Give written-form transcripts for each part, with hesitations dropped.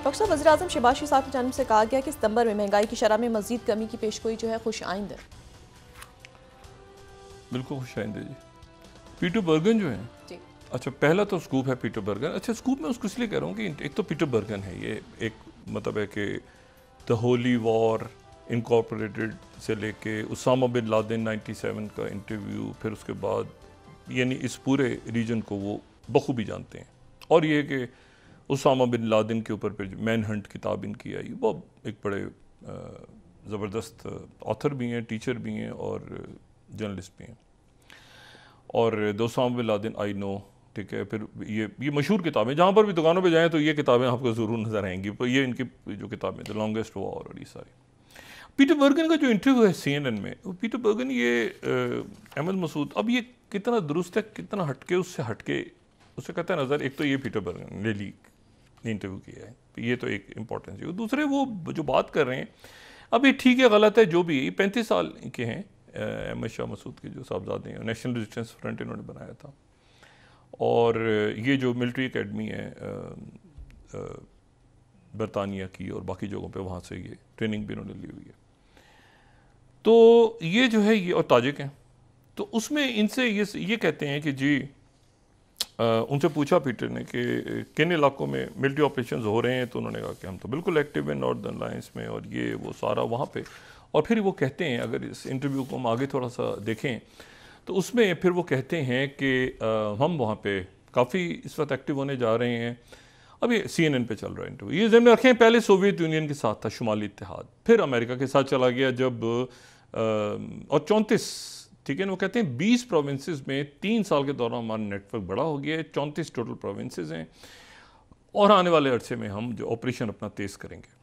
Doctor साहब, वज़ीर-ए-आज़म शहबाज शरीफ साहब की जानिब से कहा गया कि सितंबर में महंगाई की शरह में मज़ीद कमी की पेशगोई जो है खुश आइंद है। बिल्कुल खुश आइंद है जी। पीटर बर्गन जो है, अच्छा पहला तो स्कूप है पीटर बर्गन। अच्छा स्कूप मैं उसको इसलिए कह रहा हूँ कि एक तो पीटर बर्गन है, ये एक मतलब है कि द होली वॉर इनकॉर्पोरेटेड से लेके उसामा बिन लादेन 97 का इंटरव्यू, फिर उसके बाद यानी इस पूरे रीजन को वो बखूबी जानते हैं। और ये कि उसामा बिन लादेन के ऊपर फिर मैन हंट किताब इनकी आई, वो एक बड़े ज़बरदस्त ऑथर भी हैं, टीचर भी हैं और जर्नलिस्ट भी हैं। और the Osama bin Laden I know, ठीक है। फिर ये मशहूर किताबें, जहाँ पर भी दुकानों पे जाएं तो ये किताबें आपको ज़रूर नज़र आएंगी। पर ये इनकी जो किताबें द लॉन्गेस्ट वॉर और ये सारी। पीटर बर्गन का जो इंटरव्यू है CNN में, पीटर बर्गन ये अहमद मसूद, अब ये कितना दुरुस्त है कितना हटके उससे हटके उससे कहता है नज़र। एक तो ये पीटर बर्गन ने इंटरव्यू किया है, ये तो एक इम्पोर्टेंस है। दूसरे वो जो बात कर रहे हैं, अब ये ठीक है गलत है जो भी, ये 35 साल के हैं अहमद शाह मसूद के जो साहबजादे हैं, नेशनल रेजिस्टेंस फ्रंट इन्होंने बनाया था। और ये जो मिलिट्री एकेडमी है बरतानिया की और बाकी जगहों पे, वहाँ से ये ट्रेनिंग भी इन्होंने ली हुई है। तो ये जो है ये, और ताजिक हैं, तो उसमें इनसे ये कहते हैं कि जी उनसे पूछा पीटर ने कि किन इलाकों में मिलिट्री ऑपरेशंस हो रहे हैं, तो उन्होंने कहा कि हम तो बिल्कुल एक्टिव हैं नॉर्दर्न अलायंस में और ये वो सारा वहाँ पे। और फिर वो कहते हैं, अगर इस इंटरव्यू को हम आगे थोड़ा सा देखें तो उसमें फिर वो कहते हैं कि हम वहाँ पे काफ़ी इस वक्त एक्टिव होने जा रहे हैं। अब ये CNN पे चल रहा है इंटरव्यू, ये ज़हन में रखें पहले सोवियत यूनियन के साथ था शुमाली इत्तेहाद, फिर अमेरिका के साथ चला गया जब और 34, ठीक है ना, वो कहते हैं 20 प्रोविंसेस में 3 साल के दौरान हमारा नेटवर्क बड़ा हो गया है, 34 टोटल प्रोविंसेस हैं और आने वाले अरसे में हम जो ऑपरेशन अपना तेज़ करेंगे।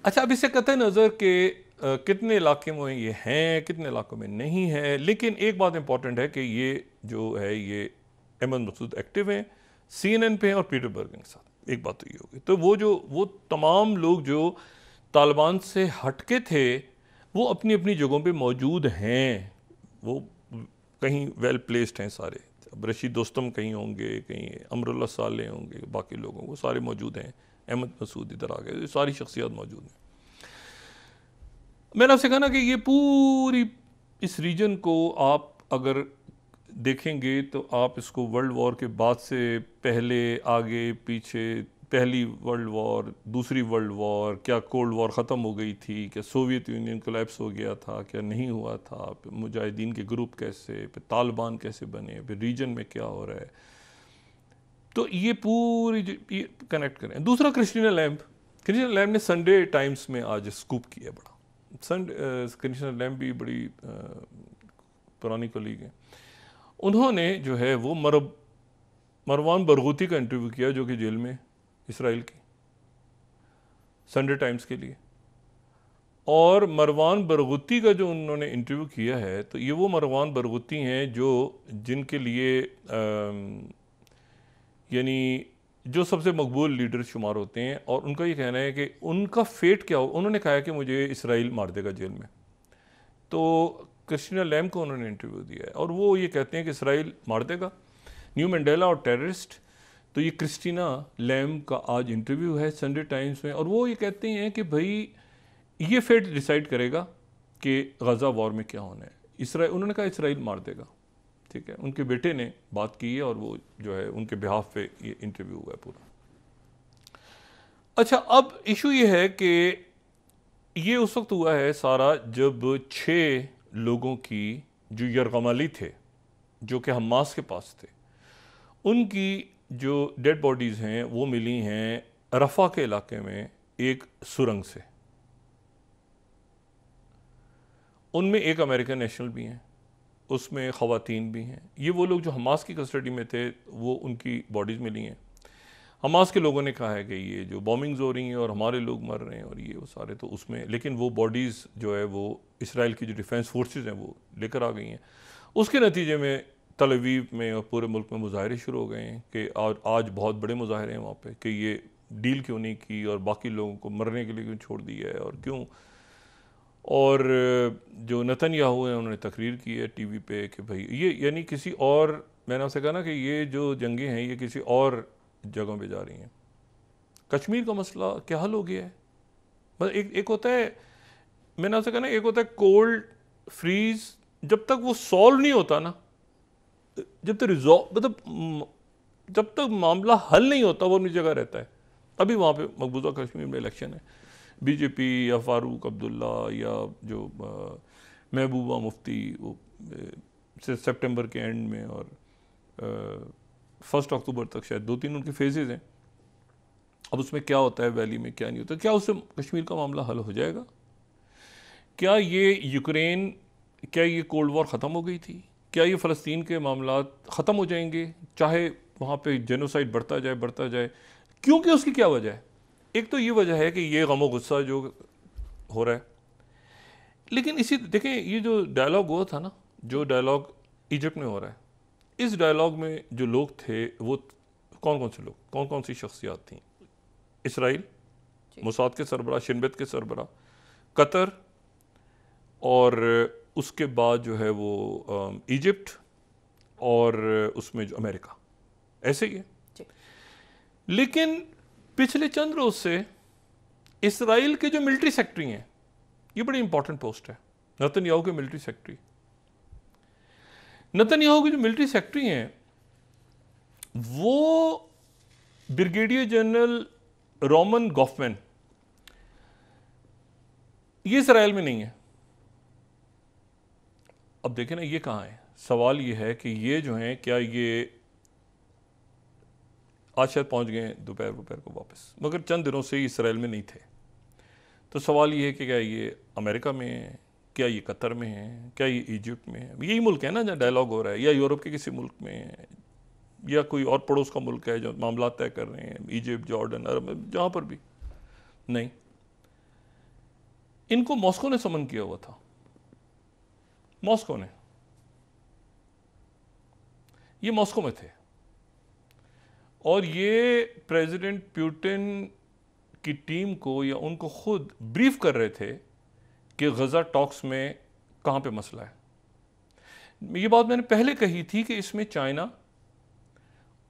अच्छा, अब इससे कहते हैं नज़र के कितने इलाके में ये हैं, कितने इलाकों में नहीं है। लेकिन एक बात इंपॉर्टेंट है कि ये जो है ये अहमद मसूद एक्टिव हैं CNN पे और पीटर बर्गन के साथ। एक बात तो ये होगी, तो वो तमाम लोग जो तालिबान से हटके थे वो अपनी अपनी जगहों पे मौजूद हैं, वो कहीं वेल प्लेस्ड हैं सारे। अब रशीद दोस्तम कहीं होंगे, कहीं अमरुल्लाह सालेह होंगे, बाकी लोगों वो सारे मौजूद हैं। अहमद मसूद इधर आ गए, सारी शख्सियत मौजूद हैं। मैंने आपसे कहा ना कि ये पूरी इस रीजन को आप अगर देखेंगे तो आप इसको वर्ल्ड वॉर के बाद से पहले आगे पीछे, पहली वर्ल्ड वॉर, दूसरी वर्ल्ड वॉर, क्या कोल्ड वॉर ख़त्म हो गई थी, क्या सोवियत यूनियन कोलैप्स हो गया था, क्या नहीं हुआ था, फिर मुजाहिदीन के ग्रुप कैसे, फिर तालिबान कैसे बने, फिर रीजन में क्या हो रहा है, तो ये पूरी ये कनेक्ट करें। दूसरा क्रिस्टीना लैम्ब ने संडे टाइम्स में आज स्कूप किया बड़ा। क्रिस्टीना लैम्ब भी बड़ी पुरानी कलीग हैं। उन्होंने जो है वो मरवान बरगूती का इंटरव्यू किया जो कि जेल में इसराइल की, संडे टाइम्स के लिए। और मरवान बरगूती का जो उन्होंने इंटरव्यू किया है, तो ये वो मरवान बरगूती हैं जो जिनके लिए यानी जो सबसे मकबूल लीडर शुमार होते हैं। और उनका ये कहना है कि उनका फेट क्या हो, उन्होंने कहा है कि मुझे इसराइल मार देगा जेल में। तो क्रिस्टीना लैम्ब को उन्होंने इंटरव्यू दिया है और वो ये कहते हैं कि इसराइल मार देगा, न्यू मंडेला और टेररिस्ट। तो ये क्रिस्टीना लैम्ब का आज इंटरव्यू है संडे टाइम्स में, और वो ये कहते हैं कि भाई ये फेट डिसाइड करेगा कि गज़ा वॉर में क्या होना है। इसराइल, उन्होंने कहा इसराइल मार देगा, ठीक है। उनके बेटे ने बात की है और वो जो है उनके बिहाफ पे ये इंटरव्यू हुआ है पूरा। अच्छा, अब इशू ये है कि ये उस वक्त हुआ है सारा जब 6 लोगों की जो यरगमाली थे, जो कि हमास के पास थे, उनकी जो डेड बॉडीज़ हैं वो मिली हैं रफ़ा के इलाके में एक सुरंग से। उनमें एक अमेरिकन नेशनल भी हैं, उसमें ख़वातीन भी हैं। ये वो लोग जो हमास की कस्टडी में थे, वो उनकी बॉडीज़ मिली हैं। हमास के लोगों ने कहा है कि ये जो बॉम्बिंग्स हो रही हैं और हमारे लोग मर रहे हैं और ये वो सारे, तो उसमें, लेकिन वो बॉडीज़ जो है वो इसराइल की जो डिफेंस फोर्सेस हैं वो लेकर आ गई हैं। उसके नतीजे में तल अवीव में और पूरे मुल्क में मुजाहरे शुरू हो गए हैं कि आज बहुत बड़े मुजाहरे हैं वहाँ पे कि ये डील क्यों नहीं की और बाकी लोगों को मरने के लिए क्यों छोड़ दिया है और क्यों। और जो नेतन्याहू हैं उन्होंने तकरीर की है TV पे कि भाई ये यानी किसी और, मैंने आपसे कहा ना कि ये जो जंगें हैं ये किसी और जगहों पे जा रही हैं। कश्मीर का मसला क्या हल हो गया है? मतलब एक होता है, मैंने आपसे कहा ना, एक होता है कोल्ड फ्रीज, जब तक वो सॉल्व नहीं होता ना, जब तक रिजॉल्व मतलब जब तक मामला हल नहीं होता वो अपनी जगह रहता है। अभी वहाँ पे मकबूजा कश्मीर में इलेक्शन है, बीजेपी या फारूक अब्दुल्ला या जो महबूबा मुफ्ती, वो से सितंबर के एंड में और 1 अक्टूबर तक शायद 2-3 उनके फेजेज हैं। अब उसमें क्या होता है वैली में, क्या नहीं होता, क्या उससे कश्मीर का मामला हल हो जाएगा? क्या ये यूक्रेन, क्या ये कोल्ड वॉर ख़त्म हो गई थी? क्या ये फ़लस्तीन के मामला ख़त्म हो जाएंगे चाहे वहाँ पे जेनोसाइड बढ़ता जाए? क्योंकि उसकी क्या वजह है? एक तो ये वजह है कि ये गम गुस्सा जो हो रहा है, लेकिन इसी देखें, ये जो डायलॉग हुआ था ना, जो डायलॉग इजिप्ट में हो रहा है, इस डायलॉग में जो लोग थे वो कौन कौन से लोग, कौन कौन सी शख्सियात थी? इसराइल, मोसाद के सरबरा, शिनबेत के सरबरा, कतर, और उसके बाद जो है वो इजिप्ट, और उसमें जो अमेरिका, ऐसे ही है। लेकिन पिछले चंद रोज से इसराइल के जो मिलिट्री सेक्रेटरी हैं, ये बड़ी इंपॉर्टेंट पोस्ट है, नेतन्याहू के मिलिट्री सेक्रेटरी। नेतन्याहू के जो मिलिट्री सेक्रेटरी हैं वो ब्रिगेडियर जनरल रोमन गॉफमैन, ये इसराइल में नहीं है। अब देखें ना, ये कहाँ है? सवाल ये है कि ये जो हैं, क्या ये आज शायद पहुंच गए दोपहर को वापस, मगर चंद दिनों से इसराइल में नहीं थे। तो सवाल ये है कि क्या ये अमेरिका में है, क्या ये कतर में है, क्या ये इजिप्ट में है? यही मुल्क है ना जहाँ डायलॉग हो रहा है, या यूरोप के किसी मुल्क में है, या कोई और पड़ोस का मुल्क है जो मामला तय कर रहे हैं, इजिप्ट, जॉर्डन, अरब, जहाँ पर भी नहीं। इनको मॉस्को ने समन किया हुआ था, मॉस्को ने, ये मॉस्को में थे, और ये प्रेसिडेंट पुतिन की टीम को या उनको खुद ब्रीफ कर रहे थे कि गजा टॉक्स में कहां पे मसला है। ये बात मैंने पहले कही थी कि इसमें चाइना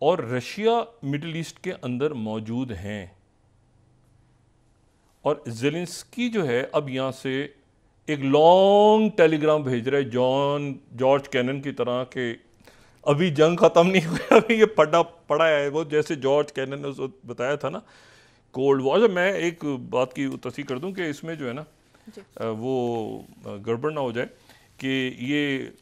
और रशिया मिडिल ईस्ट के अंदर मौजूद हैं, और ज़ेलेंस्की जो है अब यहां से एक लॉन्ग टेलीग्राम भेज रहा है जॉर्ज कैनन की तरह के अभी जंग खत्म नहीं हुई, अभी ये पड़ा है। वो जैसे जॉर्ज कैनन ने उसको बताया था ना कोल्ड वॉर। मैं एक बात की तस्दीक कर दूं कि इसमें जो है ना वो गड़बड़ ना हो जाए कि ये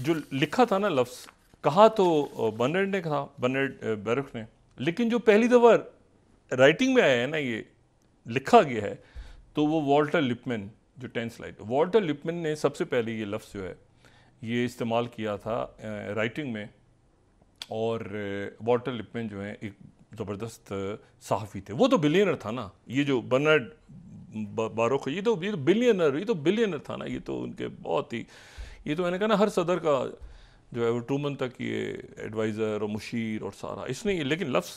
जो लिखा था ना लफ्ज़, कहा तो बर्नार्ड ने कहा, बर्नार्ड बैरुख ने, लेकिन जो पहली दफ़ा राइटिंग में आया है ना, ये लिखा गया है, तो वो वॉल्टर लिपमैन, जो 10 स्लाइड, वॉल्टर लिपमैन ने सबसे पहले ये लफ्ज़ जो है ये इस्तेमाल किया था राइटिंग में। और वॉल्टर लिपमैन जो है एक ज़बरदस्त सहाफ़ी थे, वो तो बिलियनर था ना। ये जो बर्नार्ड बैरुख, ये तो बिलियनर था ना, ये तो उनके बहुत ही, ये तो मैंने कहा ना हर सदर का जो है वो ट्रूमन तक ये एडवाइज़र और मुशीर और सारा इसने, लेकिन लफ्ज़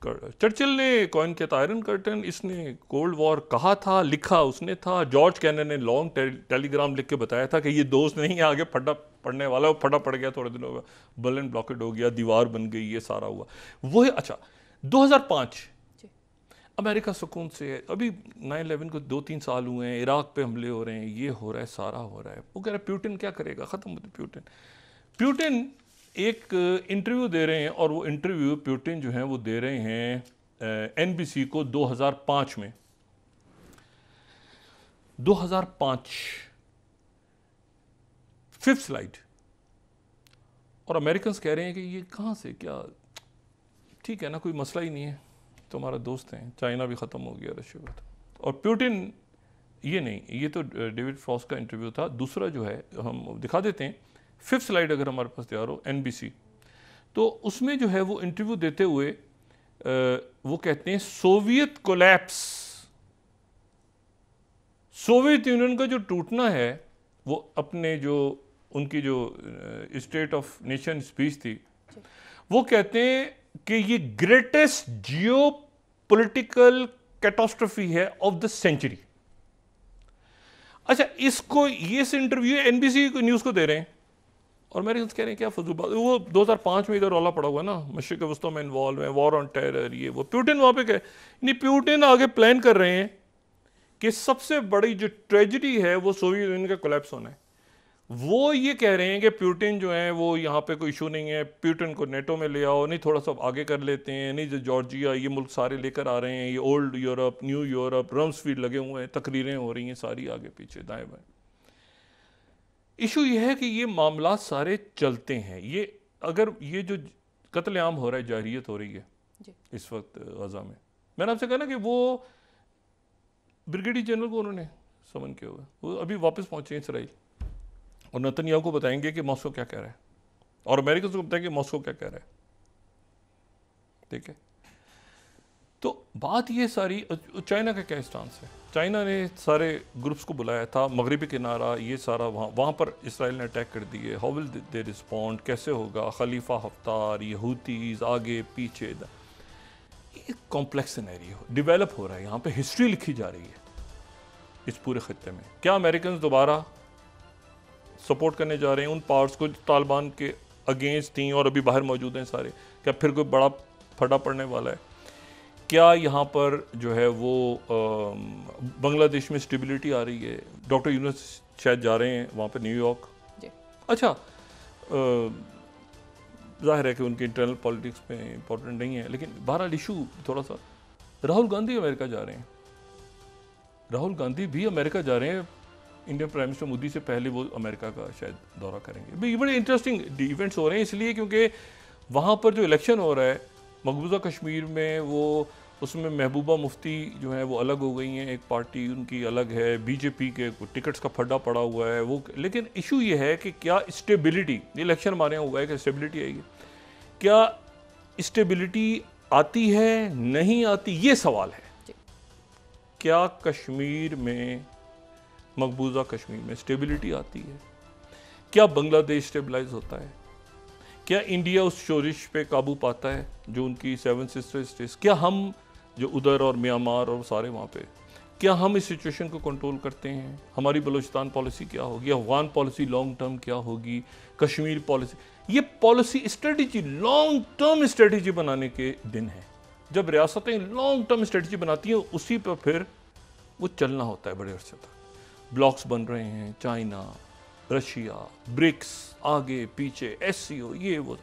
चर्चिल ने कॉइन किया था, आयरन कर्टन, इसने कोल्ड वॉर कहा था, लिखा उसने था। जॉर्ज कैनन ने लॉन्ग टेलीग्राम लिख के बताया था कि ये दोस्त नहीं है, आगे फटा पड़ने वाला, वो फटा पड़ गया थोड़े दिनों में, बर्लिन ब्लॉकेड हो गया, दीवार बन गई, ये सारा हुआ वो है। अच्छा 2005 अमेरिका सुकून से है, अभी 9/11 को 2-3 साल हुए हैं, इराक पे हमले हो रहे हैं, ये हो रहा है, सारा हो रहा है। वो कह रहा है पुतिन क्या करेगा, ख़त्म होते पुतिन एक इंटरव्यू दे रहे हैं, और वो इंटरव्यू पुतिन जो है वो दे रहे हैं NBC को 2005 में, 2005 5th स्लाइड। और अमेरिकन्स कह रहे हैं कि ये कहाँ से, क्या ठीक है ना, कोई मसला ही नहीं है, तुम्हारा दोस्त हैं, चाइना भी ख़त्म हो गया, रशिया भी ख़त्म, और पुतिन ये नहीं। ये तो डेविड फ्रॉस्ट का इंटरव्यू था। दूसरा जो है हम दिखा देते हैं, 5th स्लाइड अगर हमारे पास तैयार हो, NBC, तो उसमें जो है वो इंटरव्यू देते हुए वो कहते हैं सोवियत कोलैप्स, सोवियत यूनियन का जो टूटना है, वो अपने जो उनकी जो स्टेट ऑफ नेशन स्पीच थी, वो कहते हैं कि ये ग्रेटेस्ट जियो पॉलिटिकल कैटास्ट्रोफी है ऑफ द सेंचुरी। अच्छा, इसको ये इंटरव्यू NBC न्यूज़ को दे रहे हैं, और अमेरिकन कह रहे हैं क्या फजूल बात, वो 2005 में इधर रौला पड़ा हुआ ना, मशरिक वस्ती में इन्वॉल्व है, वॉर ऑन टेरर, ये वो। प्यूटिन वहाँ पे नहीं, प्यूटिन आगे प्लान कर रहे हैं कि सबसे बड़ी जो ट्रेजिडी है वो सोवियत यूनियन का कोलैप्स होना है। वो ये कह रहे हैं कि प्यूटिन जो है वो यहाँ पे कोई इशू नहीं है, प्यूटिन को नेटो में ले आओ, नहीं थोड़ा सा आगे कर लेते हैं, नहीं जो जॉर्जिया ये मुल्क सारे लेकर आ रहे हैं, ये ओल्ड यूरोप, न्यू यूरोप, रम्सफील्ड लगे हुए हैं, तकरीरें हो रही हैं सारी आगे पीछे दाएं बाएं। इशू ये है कि ये मामला सारे चलते हैं। ये अगर ये जो कत्लेआम हो रहा है, जाहिरियत हो रही है इस वक्त गजा में, मैंने आपसे कहा ना कि वो ब्रिगेडियर जनरल को उन्होंने समन किया हुआ, वो अभी वापस पहुंचे इसराइल, और नेतन्याहू को बताएंगे कि मॉस्को क्या कह रहा है, और अमेरिका को बताएंगे मॉस्को क्या कह रहा है। ठीक है, तो बात ये सारी, चाइना का क्या स्टांस है? चाइना ने सारे ग्रुप्स को बुलाया था, मगरबी किनारा ये सारा, वहाँ पर इसराइल ने अटैक कर दिए। हाउ विल दे रिस्पॉन्ड, कैसे होगा? खलीफा हफ्तार, ये हूतीज, आगे पीछे, ये कॉम्प्लेक्स सिनेरियो डेवलप हो रहा है। यहाँ पे हिस्ट्री लिखी जा रही है इस पूरे खत्ते में। क्या अमेरिकन दोबारा सपोर्ट करने जा रहे हैं उन पावर्स को तालिबान के अगेंस्ट थी और अभी बाहर मौजूद हैं सारे? क्या फिर कोई बड़ा फटा पड़ने वाला है? क्या यहाँ पर जो है वो बांग्लादेश में स्टेबिलिटी आ रही है? डॉक्टर यूनुस शायद जा रहे हैं वहाँ पे न्यूयॉर्क। अच्छा, जाहिर है कि उनकी इंटरनल पॉलिटिक्स में इंपॉर्टेंट नहीं है, लेकिन बहरहाल इशू थोड़ा सा, राहुल गांधी अमेरिका जा रहे हैं। राहुल गांधी भी अमेरिका जा रहे हैं, इंडियन प्राइम मिनिस्टर मोदी से पहले वो अमेरिका का शायद दौरा करेंगे। ये बड़े इंटरेस्टिंग इवेंट्स हो रहे हैं इसलिए क्योंकि वहाँ पर जो इलेक्शन हो रहा है मकबूजा कश्मीर में, वो उसमें महबूबा मुफ्ती जो है वो अलग हो गई हैं, एक पार्टी उनकी अलग है, बीजेपी के टिकट्स का फड्डा पड़ा हुआ है वो। लेकिन इशू ये है कि क्या स्टेबिलिटी, इलेक्शन हमारे यहाँ हुआ है कि स्टेबिलिटी आएगी, क्या स्टेबिलिटी आती है नहीं आती, ये सवाल है। क्या कश्मीर में, मकबूजा कश्मीर में स्टेबिलिटी आती है? क्या बांग्लादेश स्टेबलाइज होता है? क्या इंडिया उस शोरिश पे काबू पाता है जो उनकी 7 सिस्टर स्टेट्स? क्या हम जो उधर और म्यांमार और सारे वहाँ पे, क्या हम इस सिचुएशन को कंट्रोल करते हैं? हमारी बलूचिस्तान पॉलिसी क्या होगी? अफगान पॉलिसी लॉन्ग टर्म क्या होगी? कश्मीर पॉलिसी, ये policy strategy, long term strategy बनाने के दिन है। जब रियासतें लॉन्ग टर्म स्ट्रेटेजी बनाती हैं उसी पर फिर वो चलना होता है बड़े अरसे तक। ब्लॉक्स बन रहे हैं, चाइना, रशिया, ब्रिक्स, आगे पीछे, SCO, ये वो।